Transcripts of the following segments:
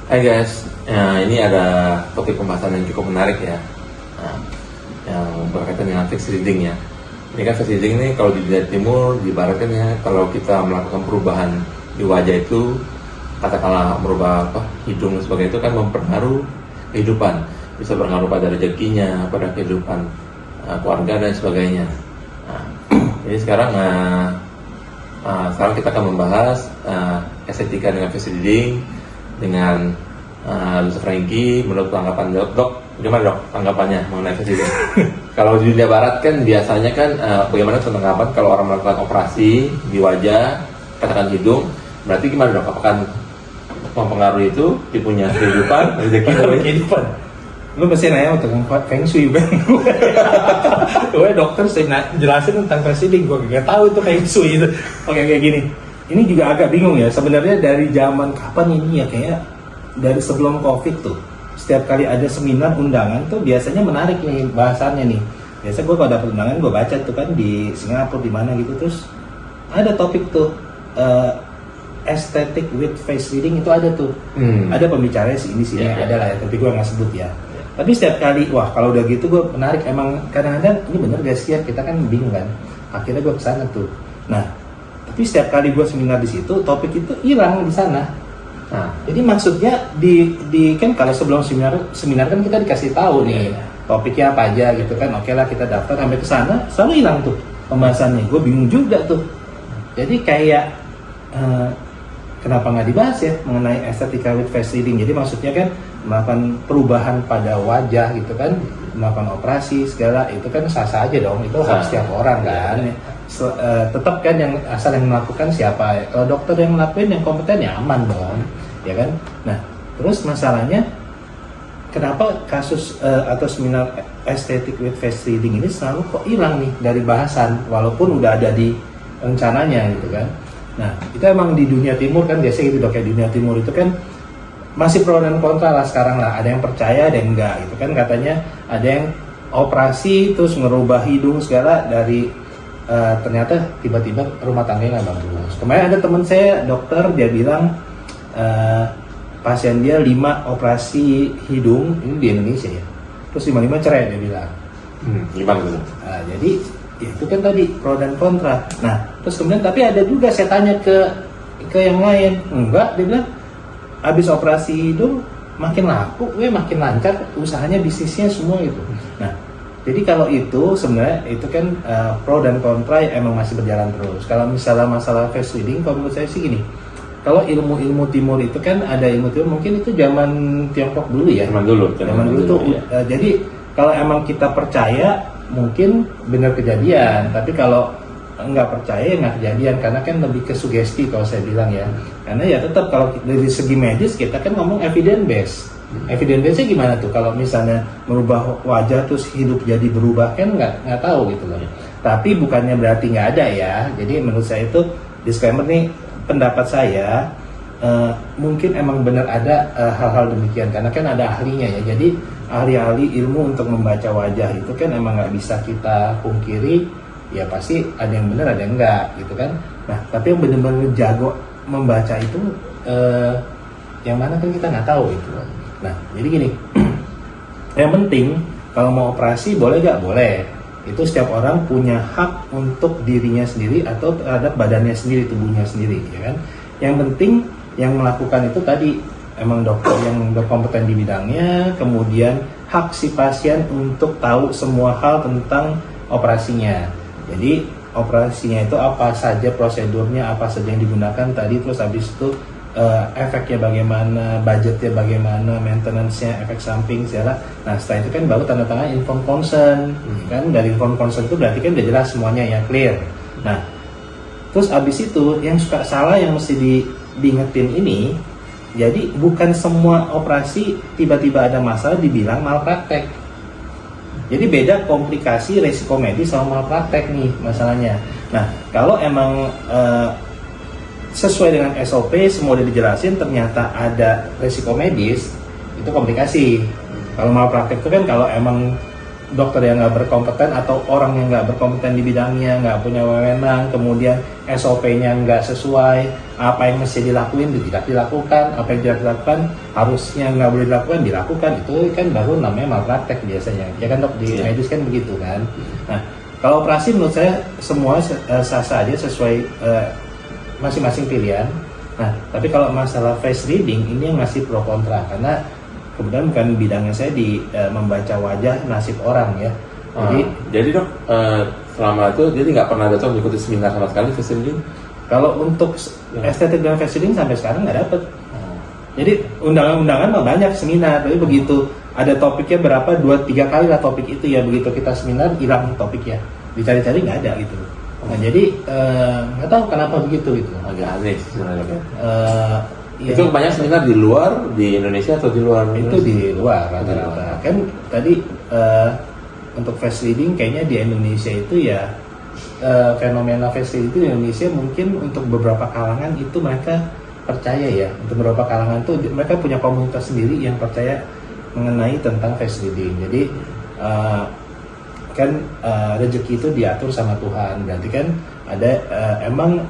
Hai guys, ini ada topik pembahasan yang cukup menarik ya, yang berkaitan dengan face reading ya. Ini kan face reading ini kalau di dunia timur diibaratkan ya, kalau kita melakukan perubahan di wajah itu, katakanlah merubah hidung dan sebagainya, itu kan mempengaruhi kehidupan, bisa berpengaruh pada rezekinya, pada kehidupan keluarga dan sebagainya. Jadi sekarang kita akan membahas estetika dengan face reading dengan Dr. Franky. Menurut tanggapan dok, gimana dok tanggapannya mengenai face reading? Kalau di dunia barat kan biasanya kan bagaimana tanggapan kalau orang melakukan operasi di wajah, katakan hidung, berarti gimana dok? Apakah mempengaruhi itu di punya kehidupan, rezeki kehidupan? Lu mesti nanya tentang Feng Shui bang. Gue dokter saya jelasin tentang face reading, gue gak tahu itu Feng Shui itu. Oke kayak gini. Ini juga agak bingung ya. Sebenarnya dari zaman kapan ini ya, kayak dari sebelum COVID tuh. Setiap kali ada seminar undangan tuh biasanya menarik nih bahasannya nih. Biasa gue kalau dapet undangan gue baca tuh kan di Singapura di mana gitu, terus ada topik tuh aesthetic with face reading itu ada tuh. Ada pembicaranya sini ada lah ya, tapi gue nggak sebut ya. Tapi setiap kali, wah kalau udah gitu gue menarik, emang kadang-kadang ini bener gak sih ya, kita kan bingung kan. Akhirnya gue kesana tuh. Nah, tapi setiap kali gue seminar di situ, topik itu hilang di sana. Nah, jadi maksudnya di kan kalau sebelum seminar kan kita dikasih tahu nih topiknya apa aja gitu kan. Oke lah kita daftar, sampai kesana selalu hilang tuh pembahasannya. Gue bingung juga tuh. Jadi kayak kenapa nggak dibahas ya mengenai estetika with face reading? Jadi maksudnya kan melakukan perubahan pada wajah gitu kan, melakukan operasi segala itu kan sah-sah aja dong, itu hak setiap orang kan. Tetap kan yang asal yang melakukan siapa ya. Kalau dokter yang melakukan yang kompeten ya aman dong, ya kan. Nah terus masalahnya kenapa kasus atau seminar aesthetic with face reading ini selalu kok hilang nih dari bahasan walaupun udah ada di rencananya gitu kan. Nah itu emang di dunia timur kan biasanya gitu dok, kayak dunia timur itu kan masih pro dan kontra lah sekarang lah, ada yang percaya ada yang enggak gitu kan. Katanya ada yang operasi terus ngerubah hidung segala dari ternyata tiba-tiba rumah tangganya nggak bagus. Kemarin ada teman saya dokter, dia bilang pasien dia 5 operasi hidung ini di Indonesia ya, terus 5-5 cerai dia bilang. Gimana tuh? Nah, jadi ya itu kan tadi pro dan kontra. Nah terus kemudian tapi ada juga saya tanya ke yang lain, enggak, dia bilang habis operasi hidung makin laku, makin lancar usahanya, bisnisnya semua itu. Nah, jadi kalau itu sebenarnya itu kan pro dan kontra emang masih berjalan terus. Kalau misalnya masalah face reading, kalau menurut saya sih gini, kalau ilmu timur itu kan ada ilmu timur, mungkin itu zaman Tiongkok dulu ya. Zaman dulu tuh. Ya. Jadi kalau emang kita percaya mungkin benar kejadian, tapi kalau nggak percaya nggak kejadian, karena kan lebih ke sugesti kalau saya bilang ya. Karena ya tetap kalau dari segi medis kita kan ngomong evidence based. Evidence based-nya gimana tuh kalau misalnya merubah wajah terus hidup jadi berubah, kan nggak tahu gitu loh. Tapi bukannya berarti nggak ada ya. Jadi menurut saya itu disclaimer nih, pendapat saya mungkin emang benar ada hal-hal demikian, karena kan ada ahlinya ya. Jadi ahli-ahli ilmu untuk membaca wajah itu kan emang nggak bisa kita pungkiri. Ya pasti ada yang benar ada yang enggak gitu kan. Nah tapi yang benar-benar jago membaca itu yang mana kan kita nggak tahu itu. Nah jadi gini, yang penting kalau mau operasi boleh nggak boleh, itu setiap orang punya hak untuk dirinya sendiri atau terhadap badannya sendiri, tubuhnya sendiri ya kan. Yang penting yang melakukan itu tadi emang dokter yang berkompeten di bidangnya, kemudian hak si pasien untuk tahu semua hal tentang operasinya. Jadi operasinya itu apa saja prosedurnya, apa saja yang digunakan tadi, terus habis itu efeknya bagaimana, budgetnya bagaimana, maintenance-nya, efek samping segala. Nah setelah itu kan baru tanda tangan informed consent. Kan dari informed consent itu berarti kan udah jelas semuanya ya, clear. Nah terus habis itu yang suka salah yang mesti diingetin ini, jadi bukan semua operasi tiba-tiba ada masalah dibilang malpraktek. Jadi beda komplikasi resiko medis sama malpraktek nih masalahnya. Nah kalau emang sesuai dengan SOP semua udah dijelasin, ternyata ada resiko medis, itu komplikasi. Kalau malpraktek itu kan kalau emang dokter yang nggak berkompeten atau orang yang nggak berkompeten di bidangnya, nggak punya wewenang, kemudian SOP-nya nggak sesuai, apa yang mesti dilakuin itu tidak dilakukan, apa yang tidak dilakukan harusnya nggak boleh dilakukan, itu kan baru namanya malpraktek biasanya, ya kan dok, di medis kan begitu kan. Nah kalau operasi menurut saya semua sah-sah aja sesuai masing-masing pilihan. Nah tapi kalau masalah face reading ini yang masih pro kontra, karena kemudian bukan bidangnya saya di membaca wajah nasib orang ya. Jadi dok, selama itu jadi nggak pernah datang mengikuti seminar sama sekali face reading? Kalau untuk estetik dan face reading sampai sekarang nggak dapet. Jadi undangan-undangan mah banyak seminar, tapi begitu ada topiknya berapa 2-3 kali lah topik itu ya, begitu kita seminar hilang topiknya, dicari-cari nggak ada gitu. Nah jadi nggak tahu kenapa begitu gitu. Agak aneh sih sebenarnya. Ya, itu banyak seminar di luar, di Indonesia atau di luar? Itu di luar rata-rata. Kan tadi untuk face reading kayaknya di Indonesia itu ya fenomena face reading itu di Indonesia mungkin untuk beberapa kalangan itu mereka percaya ya. Untuk beberapa kalangan tuh mereka punya komunitas sendiri yang percaya mengenai tentang face reading. Jadi kan rezeki itu diatur sama Tuhan. Berarti kan ada emang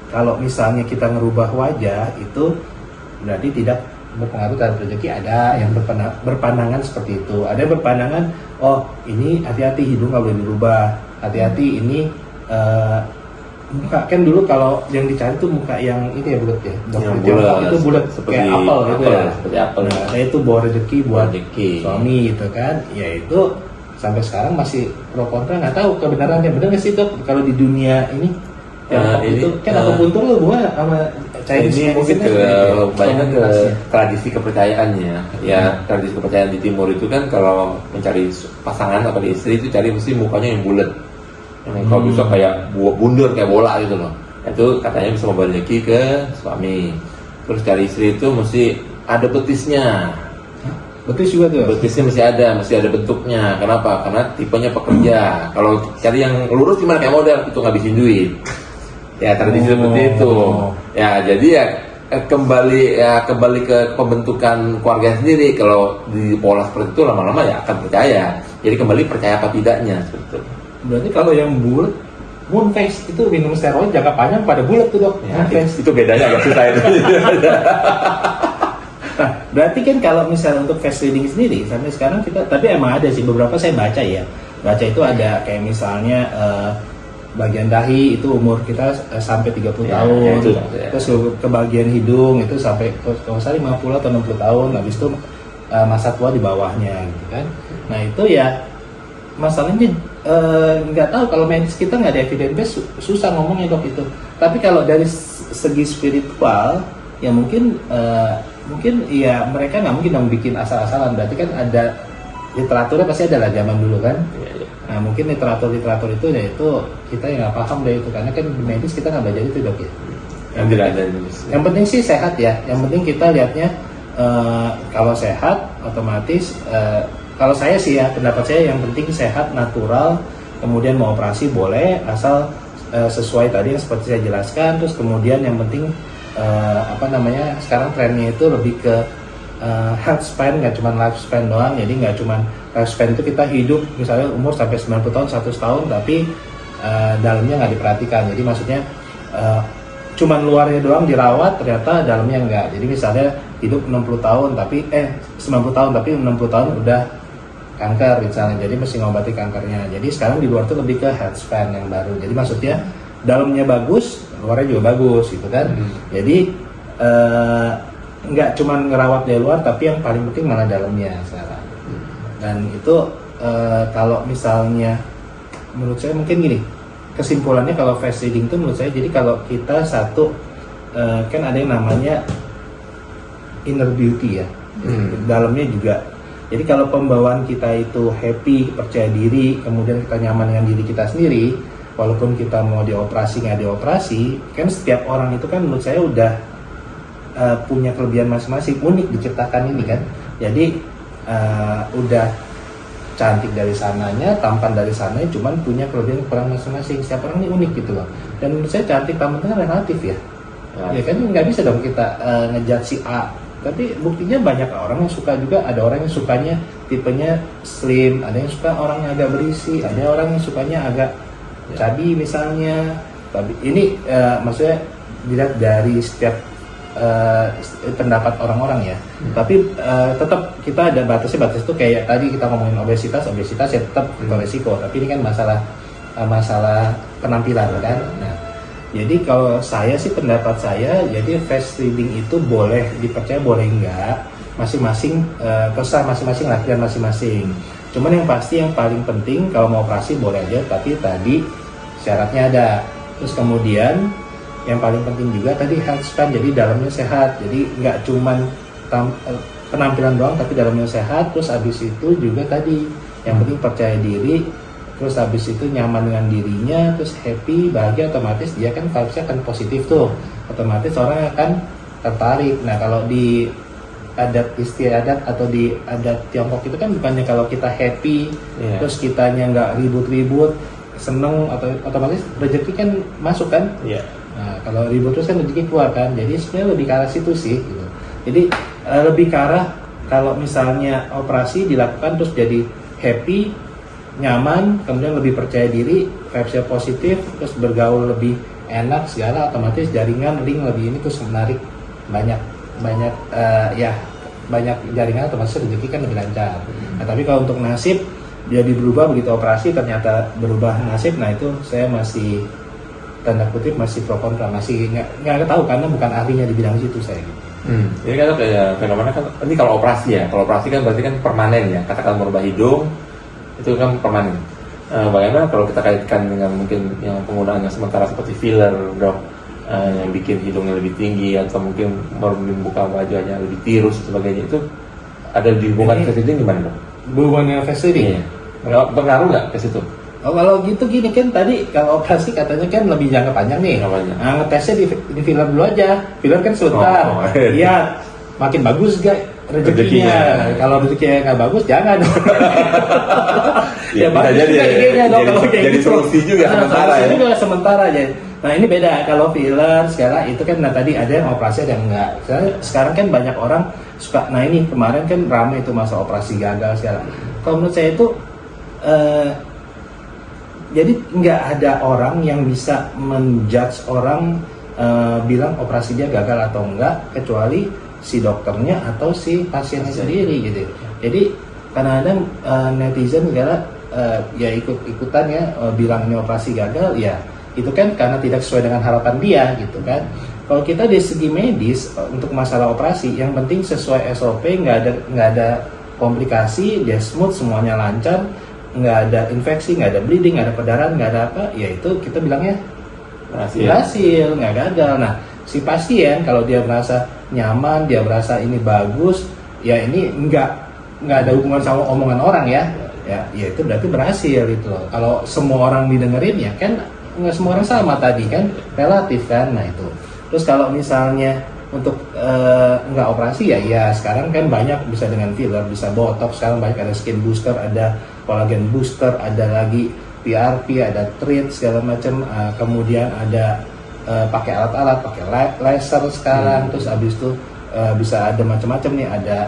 kalau misalnya kita ngerubah wajah itu berarti tidak berpengaruh terhadap rezeki. Ada yang berpandangan seperti itu. Ada yang berpandangan, oh ini hati-hati hidung nggak boleh dirubah, hati-hati ini muka kan dulu kalau yang dicari tuh muka yang itu ya bulat ya, bulat, itu bulat kayak apel gitu ya. Seperti apel. Nah itu bawa rezeki buat rezeki. Suami gitu kan, ya itu sampai sekarang masih pro kontra, nggak tahu kebenarannya. Benar nggak sih dok kalau di dunia ini? Ini itu kan akupuntur lu hubungan sama Chinese ini mungkin banyak ke tradisi kepercayaannya ya. Tradisi kepercayaan di timur itu kan kalau mencari pasangan atau istri itu cari mesti mukanya yang bulat, yang kalau bisa kayak bundur kayak bola gitu loh. Itu katanya bisa membawa rezeki ke suami. Terus cari istri itu mesti ada betisnya. Betis juga tuh? Betisnya mesti ada bentuknya. Kenapa? Karena tipenya pekerja. Kalau cari yang lurus gimana kayak model, itu ngabisin duit. Ya tradisi seperti itu. Ya jadi ya kembali ke pembentukan keluarga sendiri. Kalau di pola seperti itu lama-lama ya akan percaya. Jadi kembali percaya apa tidaknya seperti itu. Berarti kalau yang bulat, moon face itu minum steroid jangka panjang pada bulat tuh dok. Ya, itu bedanya agak susah itu. Nah, berarti kan kalau misalnya untuk face reading sendiri sampai sekarang kita, tapi emang ada sih beberapa saya baca ya. Baca itu ada kayak misalnya bagian dahi itu umur kita sampai 30 tahun. Ya, itu, ya. Terus ke bagian hidung itu sampai kalau saya 50 atau 60 tahun. Habis itu masa tua di bawahnya gitu kan. Nah, itu ya masalahnya nggak tahu, kalau medis kita nggak ada evidence base, susah ngomongnya dok itu. Tapi kalau dari segi spiritual ya mungkin ya mereka nggak mungkin dong bikin asal-asalan. Berarti kan ada literaturnya, pasti ada lah zaman dulu kan. Nah mungkin literatur itu ya itu kita yang nggak paham deh itu, karena kan di medis kita nggak belajar itu dok ya. Yang penting sih sehat ya. Yang penting kita lihatnya kalau sehat otomatis kalau saya sih ya, pendapat saya yang penting sehat, natural, kemudian mau operasi boleh asal sesuai tadi yang seperti saya jelaskan. Terus kemudian yang penting sekarang trennya itu lebih ke health span, nggak cuma lifespan doang. Jadi nggak cuma lifespan itu kita hidup misalnya umur sampai 90 tahun, 100 tahun, tapi dalamnya nggak diperhatikan. Jadi maksudnya cuman luarnya doang dirawat, ternyata dalamnya enggak. Jadi misalnya hidup 60 tahun tapi 90 tahun tapi 60 tahun udah kanker misalnya, jadi mesti ngobati kankernya. Jadi sekarang di luar tuh lebih ke health span yang baru. Jadi maksudnya dalamnya bagus, luarnya juga bagus gitu kan. Jadi nggak cuma ngerawat dari luar, tapi yang paling penting malah dalamnya sekarang. Dan itu kalau misalnya menurut saya mungkin gini, kesimpulannya kalau face reading itu menurut saya, jadi kalau kita satu kan ada yang namanya inner beauty ya, dalamnya juga. Jadi kalau pembawaan kita itu happy, percaya diri, kemudian kita nyaman dengan diri kita sendiri, walaupun kita mau dioperasi nggak dioperasi, kan setiap orang itu kan menurut saya udah punya kelebihan masing-masing, unik diciptakan ini kan. Jadi udah cantik dari sananya, tampan dari sananya, cuman punya kelebihan kurang masing-masing. Setiap orang ini unik gitu loh. Dan menurut saya cantik tampan itu relatif ya. Ya kan nggak bisa dong kita ngejudge si A. Tapi buktinya banyak orang yang suka juga. Ada orang yang sukanya tipenya slim, ada yang suka orang yang agak berisi, ada orang yang sukanya agak chubby misalnya. Tapi ini maksudnya dilihat dari setiap pendapat orang-orang ya. Tapi tetap kita ada batas itu kayak tadi kita ngomongin obesitas ya tetap beresiko. Tapi ini kan masalah penampilan kan. Nah, jadi kalau saya sih pendapat saya, jadi face reading itu boleh dipercaya boleh enggak, masing-masing terserah masing-masing latihan masing-masing. Cuman yang pasti yang paling penting kalau mau operasi boleh aja, tapi tadi syaratnya ada. Terus kemudian yang paling penting juga tadi health span, jadi dalamnya sehat, jadi nggak cuman penampilan doang tapi dalamnya sehat. Terus habis itu juga tadi yang penting percaya diri. Terus habis itu nyaman dengan dirinya, terus happy, bahagia, otomatis dia kan vibes-nya akan positif tuh. Otomatis orang akan tertarik. Nah, kalau di adat istiadat atau di adat Tiongkok itu kan bukannya kalau kita happy, terus kitanya nggak ribut-ribut, seneng, atau otomatis rezeki kan masuk kan? Nah, kalau ribut terus kan rezeki keluar kan. Jadi sebenarnya lebih ke arah situ sih. Gitu. Jadi lebih ke arah kalau misalnya operasi dilakukan terus jadi happy, nyaman, kemudian lebih percaya diri, vibes-nya positif, terus bergaul lebih enak segala, otomatis jaringan link lebih ini terus menarik banyak jaringan, otomatis rezeki kan lebih lancar. Nah, tapi kalau untuk nasib jadi berubah begitu operasi ternyata berubah nasib, nah itu saya masih tanda kutip masih pro kontra, masih nggak tahu karena bukan ahlinya di bidang situ saya gitu. Ini kan kayak fenomena kan ini kalau operasi ya, kalau operasi kan berarti kan permanen ya, katakan merubah hidung itu kan permanen. Bagaimana kalau kita kaitkan dengan mungkin yang penggunaannya sementara seperti filler, dok, yang bikin hidungnya lebih tinggi atau mungkin membuka wajahnya lebih tirus dan sebagainya, itu ada dihubungkan ke situ gimana dok? Hubungannya face reading? Iya. Berpengaruh nggak ke situ? Oh, kalau gitu gini kan tadi kalau operasi katanya kan lebih jangka panjang nih. Nah, ngetesnya di filler dulu aja. Filler kan sebentar. Iya, makin bagus gak rezekinya. Kalau rezekinya nggak bagus jangan. Ya bisa jadi idenya dong kalau kayak jadi gitu. Solusi juga sementara ya. Juga sementara aja. Nah ini beda kalau filler segala itu kan, nah tadi ada yang operasi ada yang enggak. Sekarang kan banyak orang suka, nah ini kemarin kan ramai itu masa operasi gagal segala. Kalau menurut saya itu jadi nggak ada orang yang bisa menjudge orang bilang operasi dia gagal atau enggak kecuali si dokternya atau si pasiennya sendiri gitu. Jadi kadang-kadang netizen segala ya ikut-ikutan ya bilang ini operasi gagal, ya itu kan karena tidak sesuai dengan harapan dia gitu kan. Kalau kita dari segi medis untuk masalah operasi yang penting sesuai SOP, nggak ada komplikasi, dia smooth, semuanya lancar, nggak ada infeksi, nggak ada bleeding, nggak ada perdarahan, nggak ada apa, ya itu kita bilangnya berhasil, nggak gagal. Nah si pasien kalau dia merasa nyaman, dia merasa ini bagus, ya ini nggak ada hubungan sama omongan orang ya itu berarti berhasil itu loh. Kalau semua orang didengerin ya kan nggak semua orang sama tadi kan, relatif kan. Nah itu terus kalau misalnya untuk nggak operasi ya sekarang kan banyak, bisa dengan filler, bisa botox, sekarang banyak, ada skin booster, ada collagen booster, ada lagi PRP, ada treat segala macam, kemudian ada pakai alat-alat, pakai laser sekarang, terus abis itu bisa ada macam-macam nih, ada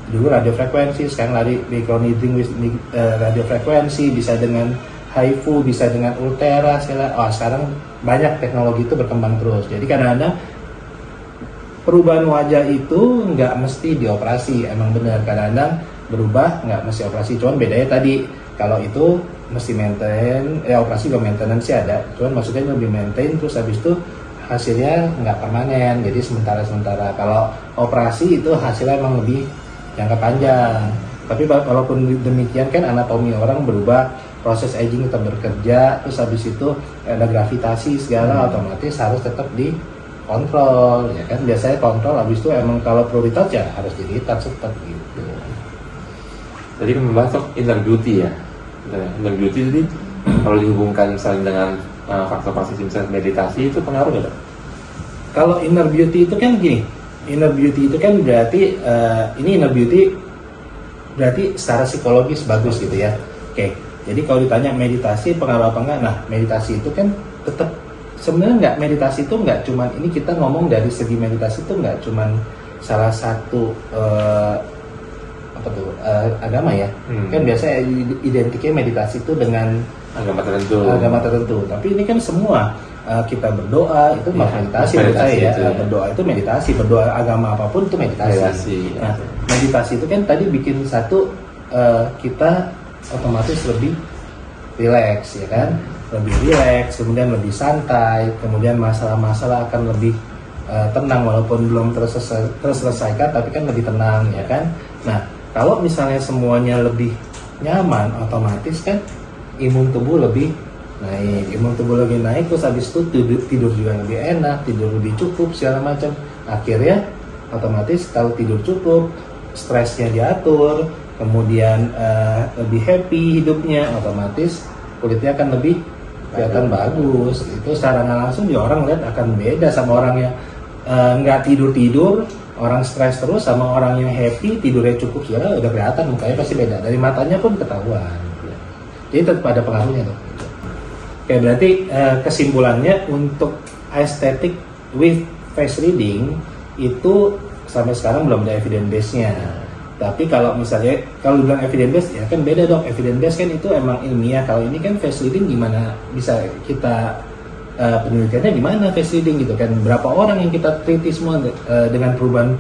dulu radiofrekuensi, sekarang lari microneedling with radiofrekuensi, bisa dengan HIFU, bisa dengan ultera segala. Sekarang banyak teknologi itu berkembang terus. Jadi kadang-kadang perubahan wajah itu nggak mesti dioperasi, emang benar kadang-kadang berubah nggak mesti operasi. Cuman bedanya tadi kalau itu mesti maintain, operasi juga maintenance sih ada, cuman maksudnya lebih maintain, terus habis itu hasilnya nggak permanen, jadi sementara. Kalau operasi itu hasilnya emang lebih jangka panjang. Tapi walaupun demikian kan anatomi orang berubah, proses aging tetap bekerja, terus habis itu ada gravitasi segala, otomatis harus tetap dikontrol, ya kan. Biasanya kontrol, habis itu emang kalau prioritas ya harus di-retouch tetap gitu. Tadi kan membahas inner beauty ya. Inner beauty jadi kalau dihubungkan saling dengan faktor-faktor misalnya meditasi itu pengaruh nggak? Kalau inner beauty itu kan gini, inner beauty itu kan berarti ini inner beauty berarti secara psikologis bagus gitu ya. Oke, jadi kalau ditanya meditasi pengaruh apa enggak, nah meditasi itu kan tetap sebenarnya nggak, meditasi itu nggak cuman ini, kita ngomong dari segi meditasi itu nggak cuman salah satu agama ya. Kan biasanya identiknya meditasi itu dengan agama tertentu, tapi ini kan semua kita berdoa itu Ya, meditasi menurut saya ya. itu ya. Berdoa itu meditasi, berdoa agama apapun itu meditasi. Meditasi, ya. Nah, meditasi itu kan tadi bikin satu kita otomatis lebih rileks ya kan, lebih rileks, kemudian lebih santai, kemudian masalah-masalah akan lebih tenang walaupun belum terselesaikan tapi kan lebih tenang ya kan. Nah, kalau misalnya semuanya lebih nyaman, otomatis kan imun tubuh lebih naik, terus habis itu tidur juga lebih enak, tidur lebih cukup segala macam. Akhirnya otomatis kalau tidur cukup, stresnya diatur, kemudian lebih happy hidupnya, otomatis kulitnya akan lebih kelihatan bagus. Itu secara nggak langsung juga orang lihat akan beda sama orang yang nggak tidur, orang stres terus sama orang yang happy tidurnya cukup segala, udah kelihatan mukanya pasti beda, dari matanya pun ketahuan. Jadi tetap ada pengaruhnya tuh. Oke, berarti kesimpulannya untuk aesthetic with face reading itu sampai sekarang belum ada evidence base-nya. Tapi kalau misalnya kalau bilang evidence base ya kan beda dong. Evidence base kan itu emang ilmiah. Kalau ini kan face reading gimana bisa kita penelitiannya gimana face reading gitu kan, berapa orang yang kita teliti semua dengan perubahan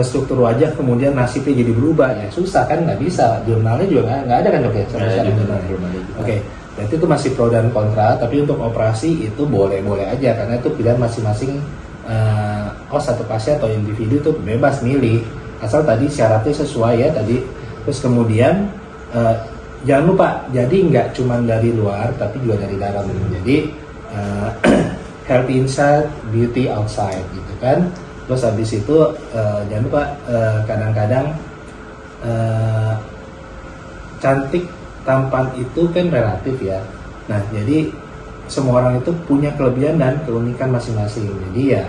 struktur wajah kemudian nasibnya jadi berubah, ya susah kan, nggak bisa, jurnalnya juga nggak ada kan dok ya sampai sekarang jurnalnya. Oke, berarti itu masih pro dan kontra, tapi untuk operasi itu boleh-boleh aja karena itu pilihan masing-masing satu pasien atau individu itu bebas milih asal tadi syaratnya sesuai ya tadi. Terus kemudian jangan lupa, jadi nggak cuma dari luar tapi juga dari dalam. Jadi healthy inside, beauty outside gitu kan. Terus habis itu jangan lupa kadang-kadang cantik tampan itu kan relatif ya. Nah jadi semua orang itu punya kelebihan dan keunikan masing-masing. Jadi ya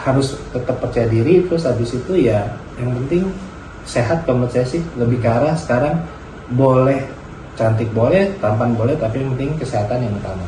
harus tetap percaya diri. Terus habis itu ya yang penting sehat, menurut saya sih lebih ke arah sekarang boleh cantik boleh, tampan boleh, tapi yang penting kesehatan yang utama.